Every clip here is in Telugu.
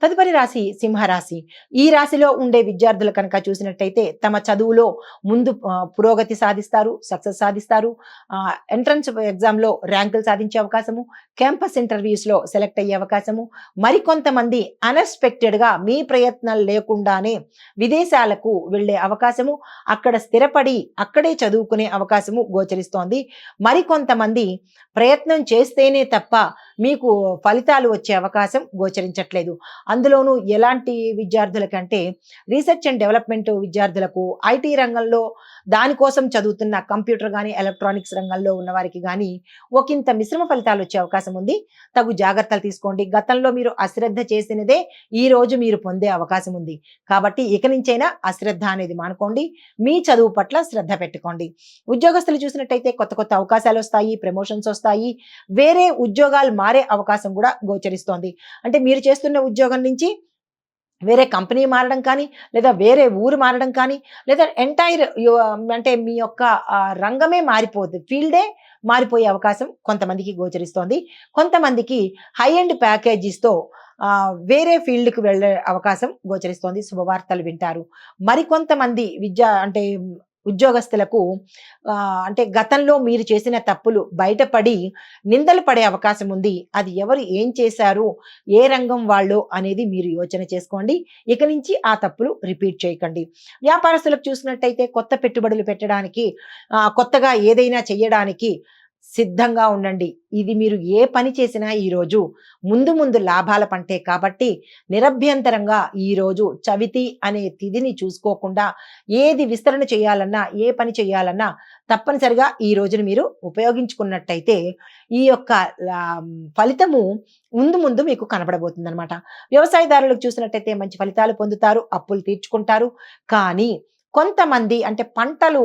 తదుపరి రాశి సింహరాశి. ఈ రాశిలో ఉండే విద్యార్థులు కనుక చూసినట్టయితే తమ చదువులో ముందు పురోగతి సాధిస్తారు, సక్సెస్ సాధిస్తారు. ఎంట్రన్స్ ఎగ్జామ్‌లో ర్యాంకులు సాధించే అవకాశము, క్యాంపస్ ఇంటర్వ్యూస్‌లో సెలెక్ట్ అయ్యే అవకాశము, మరికొంతమంది అన్‌ఎక్స్‌పెక్టెడ్‌గా మీ ప్రయత్నాలు లేకుండానే విదేశాలకు వెళ్ళే అవకాశము, అక్కడ స్థిరపడి అక్కడే చదువుకునే అవకాశము గోచరిస్తోంది. మరికొంతమంది ప్రయత్నం చేస్తేనే తప్ప మీకు ఫలితాలు వచ్చే అవకాశం గోచరించట్లేదు. అందులోనూ ఎలాంటి విద్యార్థులకంటే రీసెర్చ్ అండ్ డెవలప్మెంట్ విద్యార్థులకు, ఐటీ రంగంలో దానికోసం చదువుతున్న కంప్యూటర్ గానీ, ఎలక్ట్రానిక్స్ రంగంలో ఉన్న వారికి గానీ ఒకంత మిశ్రమ ఫలితాలు వచ్చే అవకాశం ఉంది. తగు జాగ్రత్తలు తీసుకోండి. గతంలో మీరు అశ్రద్ధ చేసినదే ఈ రోజు మీరు పొందే అవకాశం ఉంది. కాబట్టి ఇక నుంచైనా అశ్రద్ధ అనేది మానుకోండి. మీ చదువు పట్ల శ్రద్ధ పెట్టుకోండి. ఉద్యోగస్తులు చూసినట్టయితే కొత్త కొత్త అవకాశాలు వస్తాయి, ప్రమోషన్స్ వస్తాయి. వేరే ఉద్యోగాలు మారే అవకాశం కూడా గోచరిస్తోంది. అంటే మీరు చేస్తున్న ఉద్యోగం నుంచి వేరే కంపెనీ మారడం కానీ, లేదా వేరే ఊరు మారడం కానీ, లేదా ఎంటైర్ అంటే మీ యొక్క రంగమే మారిపోద్ది. ఫీల్డే మారిపోయే అవకాశం కొంతమందికి గోచరిస్తోంది. కొంతమందికి హై ఎండ్ ప్యాకేజీస్‌తో వేరే ఫీల్డ్‌కి వెళ్ళే అవకాశం గోచరిస్తోంది. శుభవార్తలు వింటారు. మరికొంతమంది అంటే ఉద్యోగస్తులకు అంటే గతంలో మీరు చేసిన తప్పులు బయటపడి నిందలు పడే అవకాశం ఉంది. అది ఎవరు ఏం చేశారు, ఏ రంగం వాళ్ళు అనేది మీరు యోచన చేసుకోండి. ఇక నుంచి ఆ తప్పులు రిపీట్ చేయకండి. వ్యాపారస్తులకు చూసినట్టయితే కొత్త పెట్టుబడులు పెట్టడానికి, కొత్తగా ఏదైనా చేయడానికి సిద్ధంగా ఉండండి. ఇది మీరు ఏ పని చేసినా ఈరోజు ముందు ముందు లాభాల పంటే కాబట్టి నిరభ్యంతరంగా ఈరోజు చవితి అనే తిథిని చూసుకోకుండా ఏది విస్తరణ చేయాలన్నా, ఏ పని చేయాలన్నా తప్పనిసరిగా ఈ రోజును మీరు ఉపయోగించుకున్నట్టయితే ఈ యొక్క ఫలితము ముందు ముందు మీకు కనబడబోతుందన్నమాట. వ్యవసాయదారులకు చూసినట్టయితే మంచి ఫలితాలు పొందుతారు, అప్పులు తీర్చుకుంటారు. కానీ కొంతమంది అంటే పంటలు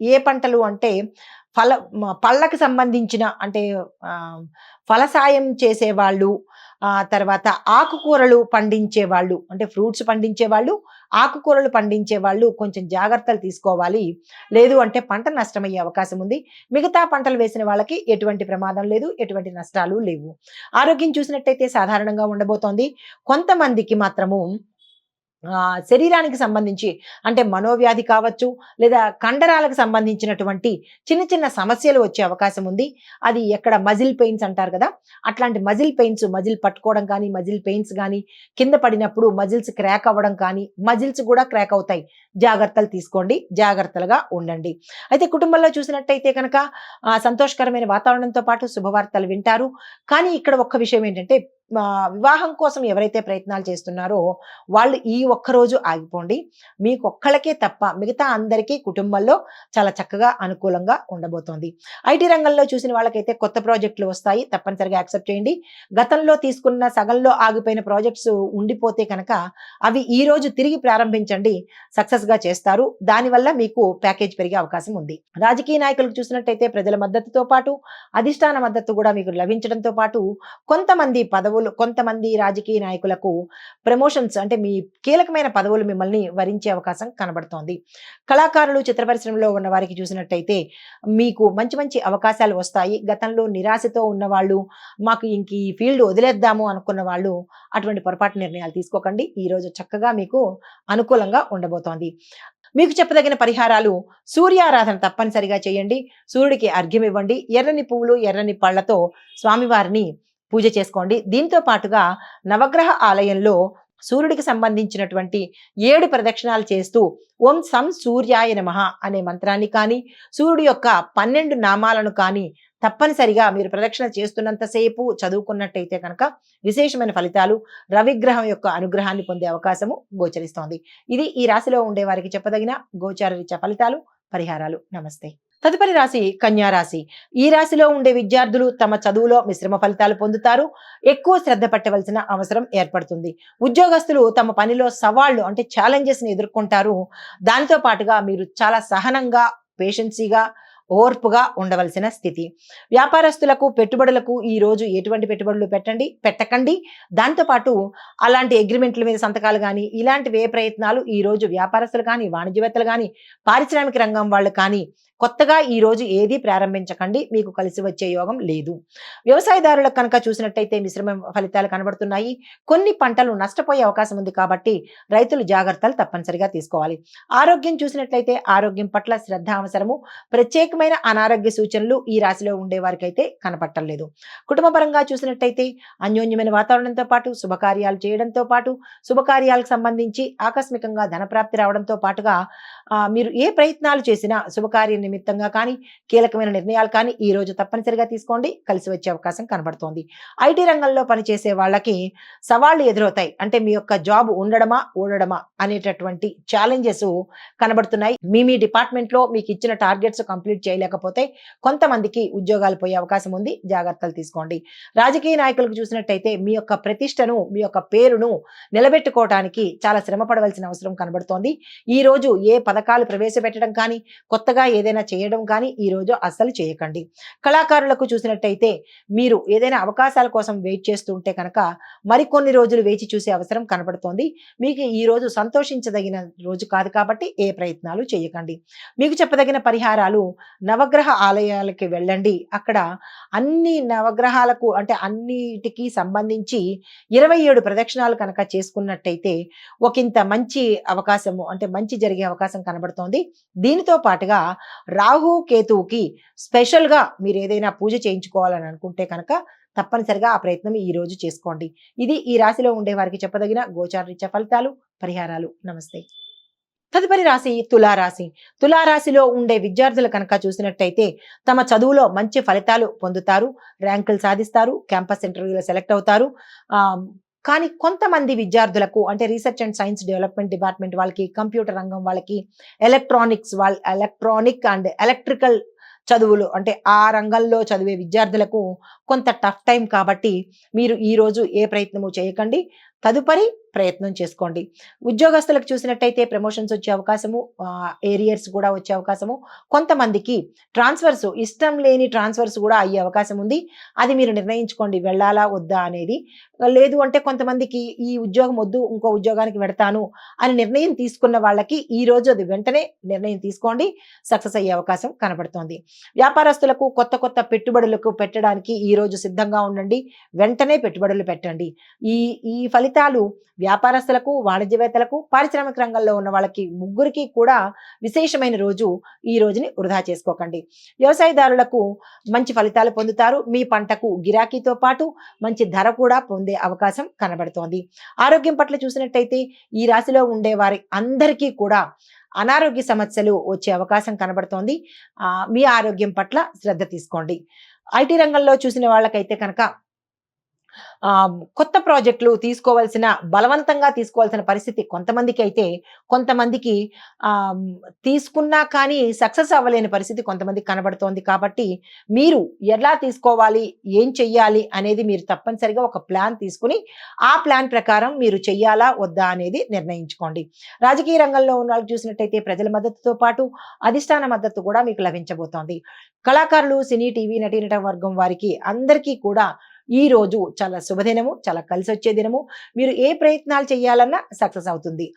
ఏ పంటలు అంటే పళ్ళకి సంబంధించిన అంటే ఫలసాయం చేసేవాళ్ళు, తర్వాత ఆకుకూరలు పండించేవాళ్ళు, అంటే ఫ్రూట్స్ పండించేవాళ్ళు, ఆకుకూరలు పండించేవాళ్ళు కొంచెం జాగ్రత్తలు తీసుకోవాలి. లేదు అంటే పంట నష్టమయ్యే అవకాశం ఉంది. మిగతా పంటలు వేసిన వాళ్ళకి ఎటువంటి ప్రమాదం లేదు, ఎటువంటి నష్టాలు లేవు. ఆరోగ్యం చూసినట్టయితే సాధారణంగా ఉండబోతోంది. కొంతమందికి మాత్రము శరీరానికి సంబంధించి అంటే మనోవ్యాధి కావచ్చు, లేదా కండరాలకు సంబంధించినటువంటి చిన్న చిన్న సమస్యలు వచ్చే అవకాశం ఉంది. అది ఎక్కడ మజిల్ పెయిన్స్ అంటారు కదా, అట్లాంటి మజిల్ పెయిన్స్, మజిల్ పట్టుకోవడం కానీ, మజిల్ పెయిన్స్ కానీ, కింద పడినప్పుడు మజిల్స్ క్రాక్ అవ్వడం కానీ, మజిల్స్ కూడా క్రాక్ అవుతాయి. జాగ్రత్తలు తీసుకోండి, జాగ్రత్తలుగా ఉండండి. అయితే కుటుంబంలో చూసినట్టయితే కనుక సంతోషకరమైన వాతావరణంతో పాటు శుభవార్తలు వింటారు. కానీ ఇక్కడ ఒక్క విషయం ఏంటంటే వివాహం కోసం ఎవరైతే ప్రయత్నాలు చేస్తున్నారో వాళ్ళు ఈ ఒక్కరోజు ఆగిపోండి. మీకొక్కళ్ళకే తప్ప మిగతా అందరికీ కుటుంబంలో చాలా చక్కగా అనుకూలంగా ఉండబోతోంది. ఐటీ రంగంలో చూసిన వాళ్ళకైతే కొత్త ప్రాజెక్టులు వస్తాయి, తప్పనిసరిగా యాక్సెప్ట్ చేయండి. గతంలో తీసుకున్న సగంలో ఆగిపోయిన ప్రాజెక్ట్స్ ఉండిపోతే కనుక అవి ఈ రోజు తిరిగి ప్రారంభించండి, సక్సెస్గా చేస్తారు. దానివల్ల మీకు ప్యాకేజ్ పెరిగే అవకాశం ఉంది. రాజకీయ నాయకులకు చూసినట్టయితే ప్రజల మద్దతుతో పాటు అధిష్టాన మద్దతు కూడా మీకు లభించడంతో పాటు కొంతమంది రాజకీయ నాయకులకు ప్రమోషన్స్ అంటే మీ కీలకమైన పదవులు మిమ్మల్ని వరించే అవకాశం కనబడుతోంది. కళాకారులు, చిత్ర పరిశ్రమలో ఉన్న వారికి చూసినట్టయితే మీకు మంచి మంచి అవకాశాలు వస్తాయి. గతంలో నిరాశతో ఉన్నవాళ్ళు, మాకు ఇంక ఈ ఫీల్డ్ వదిలేద్దాము అనుకున్న వాళ్ళు అటువంటి పొరపాటు నిర్ణయాలు తీసుకోకండి. ఈరోజు చక్కగా మీకు అనుకూలంగా ఉండబోతోంది. మీకు చెప్పదగిన పరిహారాలు: సూర్యారాధన తప్పనిసరిగా చేయండి. సూర్యుడికి అర్ఘ్యం ఇవ్వండి. ఎర్రని పువ్వులు, ఎర్రని పళ్ళతో స్వామివారిని పూజ చేసుకోండి. దీంతో పాటుగా నవగ్రహ ఆలయంలో సూర్యుడికి సంబంధించినటువంటి 7 ప్రదక్షిణాలు చేస్తూ ఓం సం సూర్యాయ నమః అనే మంత్రాన్ని కానీ, సూర్యుడి యొక్క 12 నామాలను కానీ తప్పనిసరిగా మీరు ప్రదక్షిణ చేస్తున్నంతసేపు చదువుకున్నట్టయితే కనుక విశేషమైన ఫలితాలు, రవిగ్రహం యొక్క అనుగ్రహాన్ని పొందే అవకాశము గోచరిస్తోంది. ఇది ఈ రాశిలో ఉండే వారికి చెప్పదగిన గోచార రీత్యా ఫలితాలు, పరిహారాలు. నమస్తే. తదుపరి రాశి కన్యా రాశి. ఈ రాశిలో ఉండే విద్యార్థులు తమ చదువులో మిశ్రమ ఫలితాలు పొందుతారు. ఎక్కువ శ్రద్ధ పెట్టవలసిన అవసరం ఏర్పడుతుంది. ఉద్యోగస్తులు తమ పనిలో సవాళ్లు అంటే ఛాలెంజెస్ ని ఎదుర్కొంటారు. దానితో పాటుగా మీరు చాలా సహనంగా, పేషెన్సీగా ఓర్పుగా ఉండవలసిన స్థితి. వ్యాపారస్తులకు పెట్టుబడులకు ఈ రోజు ఎటువంటి పెట్టుబడులు పెట్టకండి. దాంతోపాటు అలాంటి అగ్రిమెంట్ల మీద సంతకాలు కానీ ఇలాంటివి ఏ ప్రయత్నాలు ఈ రోజు వ్యాపారస్తులు కానీ వాణిజ్యవేత్తలు కానీ పారిశ్రామిక రంగం వాళ్ళు కానీ కొత్తగా ఈ రోజు ఏది ప్రారంభించకండి. మీకు కలిసి వచ్చే యోగం లేదు. వ్యవసాయదారులకు కనుక చూసినట్టయితే మిశ్రమ ఫలితాలు కనబడుతున్నాయి. కొన్ని పంటలు నష్టపోయే అవకాశం ఉంది కాబట్టి రైతులు జాగ్రత్తలు తప్పనిసరిగా తీసుకోవాలి. ఆరోగ్యం చూసినట్లయితే ఆరోగ్యం పట్ల శ్రద్ధ అవసరము. ప్రత్యేకమైన అనారోగ్య సూచనలు ఈ రాశిలో ఉండే వారికైతే కనపట్టలేదు. కుటుంబ పరంగా చూసినట్టయితే అన్యోన్యమైన వాతావరణంతో పాటు శుభకార్యాలు చేయడంతో పాటు శుభకార్యాలకు సంబంధించి ఆకస్మికంగా ధనప్రాప్తి రావడంతో పాటుగా మీరు ఏ ప్రయత్నాలు చేసినా శుభకార్య నిమిత్తంగా కానీ కీలకమైన నిర్ణయాలు కానీ ఈ రోజు తప్పనిసరిగా తీసుకోండి. కలిసి వచ్చే అవకాశం కనబడుతోంది. ఐటీ రంగంలో పనిచేసే వాళ్ళకి సవాళ్లు ఎదురవుతాయి. అంటే మీ యొక్క జాబ్ ఉండడమా ఊడడమా అనేటటువంటి ఛాలెంజెస్ కనబడుతున్నాయి. మీ డిపార్ట్మెంట్ లో మీకు ఇచ్చిన టార్గెట్స్ కంప్లీట్ చేయలేకపోతే కొంతమందికి ఉద్యోగాలు పోయే అవకాశం ఉంది. జాగ్రత్తలు తీసుకోండి. రాజకీయ నాయకులకు చూసినట్టయితే మీ యొక్క ప్రతిష్టను మీ యొక్క పేరును నిలబెట్టుకోవడానికి చాలా శ్రమ పడవలసిన అవసరం కనబడుతోంది. ఈ రోజు ఏ పథకాలు ప్రవేశపెట్టడం కానీ కొత్తగా ఏదైనా చేయడం కానీ ఈ రోజు అస్సలు చేయకండి. కళాకారులకు చూసినట్టయితే మీరు ఏదైనా అవకాశాల కోసం వెయిట్ చేస్తుంటే కనుక మరికొన్ని రోజులు వేచి చూసే అవసరం కనబడుతోంది. మీకు ఈ రోజు సంతోషించదగిన రోజు కాదు కాబట్టి ఏ ప్రయత్నాలు చేయకండి. మీకు చెప్పదగిన పరిహారాలు నవగ్రహ ఆలయాలకి వెళ్ళండి. అక్కడ అన్ని నవగ్రహాలకు అంటే అన్నిటికీ సంబంధించి 27 ప్రదక్షిణాలు కనుక చేసుకున్నట్టయితే ఒకంత మంచి అవకాశము అంటే మంచి జరిగే అవకాశం కనబడుతోంది. దీనితో పాటుగా రాహు కేతువుకి స్పెషల్గా మీరు ఏదైనా పూజ చేయించుకోవాలని అనుకుంటే కనుక తప్పనిసరిగా ఆ ప్రయత్నం ఈ రోజు చేసుకోండి. ఇది ఈ రాశిలో ఉండే వారికి చెప్పదగిన గోచారరీత్యా ఫలితాలు, పరిహారాలు. నమస్తే. తదుపరి రాశి తులారాశి. తులారాశిలో ఉండే విద్యార్థులు కనుక చూసినట్టయితే తమ చదువులో మంచి ఫలితాలు పొందుతారు. ర్యాంకులు సాధిస్తారు. క్యాంపస్ ఇంటర్వ్యూలో సెలెక్ట్ అవుతారు. కానీ కొంతమంది విద్యార్థులకు అంటే research and science development department వాళ్ళకి, కంప్యూటర్ రంగం వాళ్ళకి, ఎలక్ట్రానిక్ అండ్ ఎలక్ట్రికల్ చదువులు అంటే ఆ రంగంలో చదివే విద్యార్థులకు కొంత టఫ్ టైం కాబట్టి మీరు ఈ రోజు ఏ ప్రయత్నము చేయకండి. తదుపరి ప్రయత్నం చేసుకోండి. ఉద్యోగస్తులకు చూసినట్టయితే ప్రమోషన్స్ వచ్చే అవకాశము, ఏరియర్స్ కూడా వచ్చే అవకాశము, కొంతమందికి ట్రాన్స్ఫర్స్ ఇష్టం లేని ట్రాన్స్ఫర్స్ కూడా అయ్యే అవకాశం ఉంది. అది మీరు నిర్ణయించుకోండి వెళ్ళాలా వద్దా అనేది. లేదు అంటే కొంతమందికి ఈ ఉద్యోగం వద్దు ఇంకో ఉద్యోగానికి వెడతాను అని నిర్ణయం తీసుకున్న వాళ్ళకి ఈ రోజు అది వెంటనే నిర్ణయం తీసుకోండి. సక్సెస్ అయ్యే అవకాశం కనబడుతోంది. వ్యాపారస్తులకు కొత్త పెట్టుబడులకు పెట్టడానికి ఈ రోజు సిద్ధంగా ఉండండి. వెంటనే పెట్టుబడులు పెట్టండి. ఈ ఫలితాలు వ్యాపారస్తులకు, వాణిజ్యవేత్తలకు, పారిశ్రామిక రంగంలో ఉన్న వాళ్ళకి ముగ్గురికి కూడా విశేషమైన రోజు. ఈ రోజుని వృధా చేసుకోకండి. వ్యవసాయదారులకు మంచి ఫలితాలు పొందుతారు. మీ పంటకు గిరాకీతో పాటు మంచి ధర కూడా పొందే అవకాశం కనబడుతోంది. ఆరోగ్యం పట్ల చూసినట్టయితే ఈ రాశిలో ఉండే వారి అందరికీ కూడా అనారోగ్య సమస్యలు వచ్చే అవకాశం కనబడుతోంది. మీ ఆరోగ్యం పట్ల శ్రద్ధ తీసుకోండి. ఐటీ రంగంలో చూసిన వాళ్ళకైతే కనుక కొత్త ప్రాజెక్టులు బలవంతంగా తీసుకోవాల్సిన పరిస్థితి కొంతమందికి అయితే, కొంతమందికి తీసుకున్నా కానీ సక్సెస్ అవ్వలేని పరిస్థితి కొంతమందికి కనబడుతోంది. కాబట్టి మీరు ఎలా తీసుకోవాలి, ఏం చెయ్యాలి అనేది మీరు తప్పనిసరిగా ఒక ప్లాన్ తీసుకుని ఆ ప్లాన్ ప్రకారం మీరు చెయ్యాలా వద్దా అనేది నిర్ణయించుకోండి. రాజకీయ రంగంలో ఉన్న వాళ్ళు చూసినట్టయితే ప్రజల మద్దతుతో పాటు అధిష్టాన మద్దతు కూడా మీకు లభించబోతోంది. కళాకారులు, సినీ, టీవీ నటీనట వర్గం వారికి అందరికీ కూడా ఈ రోజు చాలా శుభదినము, చాలా కలిసి వచ్చే దినము. మీరు ఏ ప్రయత్నాలు చేయాలన్నా సక్సెస్ అవుతుంది.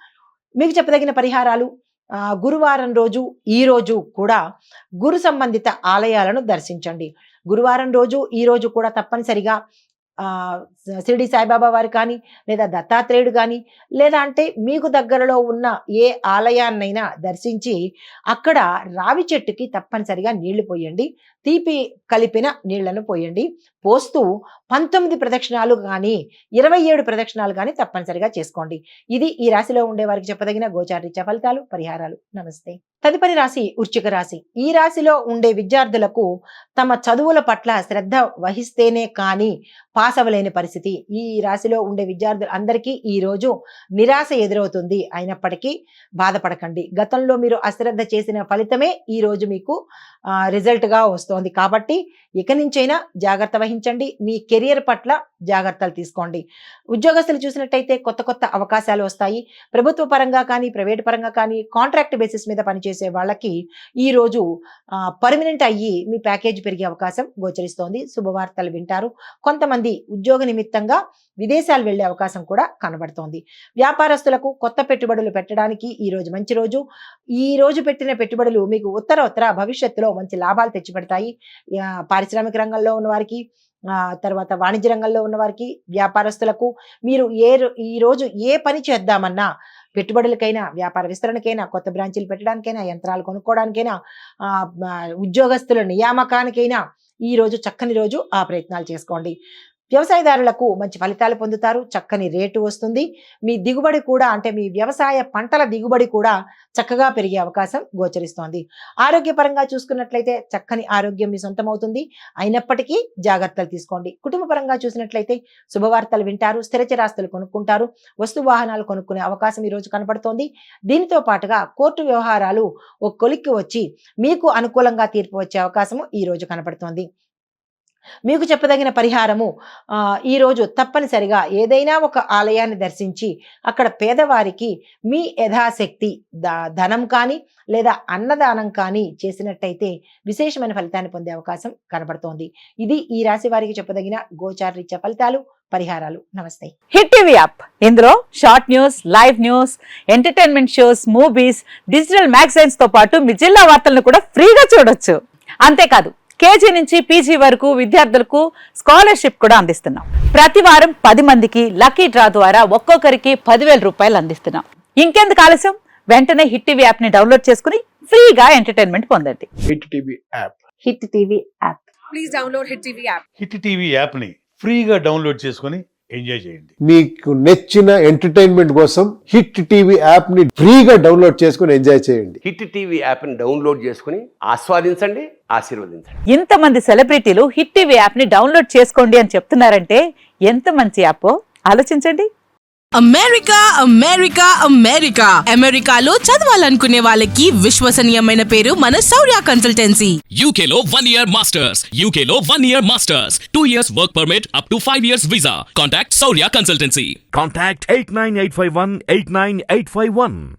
మీకు చెప్పదగిన పరిహారాలు గురువారం రోజు ఈ రోజు కూడా గురు సంబంధిత ఆలయాలను దర్శించండి. గురువారం రోజు ఈ రోజు కూడా తప్పనిసరిగా షిరిడి సాయిబాబా వారు కానీ లేదా దత్తాత్రేయుడు కానీ లేదా అంటే మీకు దగ్గరలో ఉన్న ఏ ఆలయాన్నైనా దర్శించి అక్కడ రావి చెట్టుకి తప్పనిసరిగా నీళ్లు పోయండి. తీపి కలిపిన నీళ్లను పోయండి. పోస్తూ 19 ప్రదక్షిణాలు కానీ 27 ప్రదక్షిణాలు కానీ తప్పనిసరిగా చేసుకోండి. ఇది ఈ రాశిలో ఉండే వారికి చెప్పదగిన గోచారరీత్యా ఫలితాలు, పరిహారాలు. నమస్తే. తదుపరి రాశి వృశ్చిక రాశి. ఈ రాశిలో ఉండే విద్యార్థులకు తమ చదువుల పట్ల శ్రద్ధ వహిస్తేనే కానీ పాస్ అవ్వలేని పరిస్థితి. ఈ రాశిలో ఉండే విద్యార్థులు అందరికీ ఈ రోజు నిరాశ ఎదురవుతుంది. అయినప్పటికీ బాధపడకండి. గతంలో మీరు అశ్రద్ధ చేసిన ఫలితమే ఈ రోజు మీకు రిజల్ట్ గా వస్తుంది. వస్తోంది కాబట్టి ఇక నుంచైనా జాగ్రత్త వహించండి. మీ కెరియర్ పట్ల జాగ్రత్తలు తీసుకోండి. ఉద్యోగస్తులు చూసినట్టయితే కొత్త కొత్త అవకాశాలు వస్తాయి. ప్రభుత్వ పరంగా కానీ, ప్రైవేట్ పరంగా కానీ, కాంట్రాక్ట్ బేసిస్ మీద పనిచేసే వాళ్ళకి ఈ రోజు పర్మనెంట్ అయ్యి మీ ప్యాకేజ్ పెరిగే అవకాశం గోచరిస్తోంది. శుభవార్తలు వింటారు. కొంతమంది ఉద్యోగ నిమిత్తంగా విదేశాలు వెళ్లే అవకాశం కూడా కనబడుతోంది. వ్యాపారస్తులకు కొత్త పెట్టుబడులు పెట్టడానికి ఈ రోజు మంచి రోజు. ఈ రోజు పెట్టిన పెట్టుబడులు మీకు ఉత్తర భవిష్యత్తులో మంచి లాభాలు తెచ్చిపెడతాయి. పారిశ్రామిక రంగంలో ఉన్న వారికి, తర్వాత వాణిజ్య రంగంలో ఉన్న వారికి, వ్యాపారస్తులకు మీరు ఈ రోజు ఏ పని చేద్దామన్నా, పెట్టుబడులకైనా, వ్యాపార విస్తరణకైనా, కొత్త బ్రాంచీలు పెట్టడానికైనా, యంత్రాలు కొనుక్కోవడానికైనా, ఉద్యోగస్తుల నియామకానికైనా ఈ రోజు చక్కని రోజు. ఆ ప్రయత్నాలు చేసుకోండి. వ్యవసాయదారులకు మంచి ఫలితాలు పొందుతారు. చక్కని రేటు వస్తుంది. మీ దిగుబడి కూడా, అంటే మీ వ్యవసాయ పంటల దిగుబడి కూడా చక్కగా పెరిగే అవకాశం గోచరిస్తోంది. ఆరోగ్యపరంగా చూసుకున్నట్లయితే చక్కని ఆరోగ్యం మీ సొంతమవుతుంది. అయినప్పటికీ జాగ్రత్తలు తీసుకోండి. కుటుంబ పరంగా చూసినట్లయితే శుభవార్తలు వింటారు. స్థిరచరాస్తులు కొనుక్కుంటారు. వస్తు వాహనాలు కొనుక్కునే అవకాశం ఈ రోజు కనపడుతోంది. దీనితో పాటుగా కోర్టు వ్యవహారాలు ఒక కొలిక్కి వచ్చి మీకు అనుకూలంగా తీర్పు వచ్చే అవకాశము ఈ రోజు కనపడుతోంది. మీకు చెప్పదగిన పరిహారము, ఈరోజు తప్పనిసరిగా ఏదైనా ఒక ఆలయాన్ని దర్శించి అక్కడ పేదవారికి మీ యథాశక్తి ధనం కానీ లేదా అన్నదానం కానీ చేసినట్టయితే విశేషమైన ఫలితాన్ని పొందే అవకాశం కనబడుతోంది. ఇది ఈ రాశి వారికి చెప్పదగిన గోచారరీత్యా ఫలితాలు, పరిహారాలు. నమస్తే. హిట్ టీవీ యాప్, ఇందులో short news, live news, entertainment shows, movies, digital magazines తో పాటు మీ జిల్లా వార్తలను కూడా ఫ్రీగా చూడొచ్చు. అంతేకాదు కేజీ నుంచి పీజీ వరకు విద్యార్థులకు స్కాలర్షిప్ కూడా అందిస్తున్నాం. ప్రతి వారం 10 మందికి లక్కీ డ్రా ద్వారా ఒక్కొక్కరికి 10,000 రూపాయలు అందిస్తున్నాం. ఇంకెందుకు ఆలస్యం, వెంటనే హిట్ టీవీ యాప్ ని డౌన్లోడ్ చేసుకుని ఫ్రీగా ఎంటర్టైన్మెంట్ పొందండి. Hit TV app. Hit TV app. Please download hit TV app. Hit TV app ని ఫ్రీగా డౌన్లోడ్ చేసుకుని ఎంజాయ్ చేయండి. మీకు నచ్చిన ఎంటర్టైన్మెంట్ కోసం హిట్ టీవీ యాప్ ని ఫ్రీగా డౌన్లోడ్ చేసుకుని ఎంజాయ్ చేయండి. హిట్ టీవీ యాప్ ని డౌన్లోడ్ చేసుకుని ఆస్వాదించండి, ఆశీర్వదించండి. ఇంతమంది సెలబ్రిటీలు హిట్ టీవీ యాప్ ని డౌన్లోడ్ చేసుకోండి అని చెప్తున్నారంటే ఎంత మంచి యాప్ ఆలోచించండి. అమెరికా అమెరికాలో చదవాలనుకునే వాళ్ళకి విశ్వసనీయమైన పేరు మన శౌర్య కన్సల్టెన్సీ. UK లో 1 year masters. UK లో 1 year masters. 2 years work permit up to 5 years visa. Contact Saurya Consultancy. Contact 89851 89851.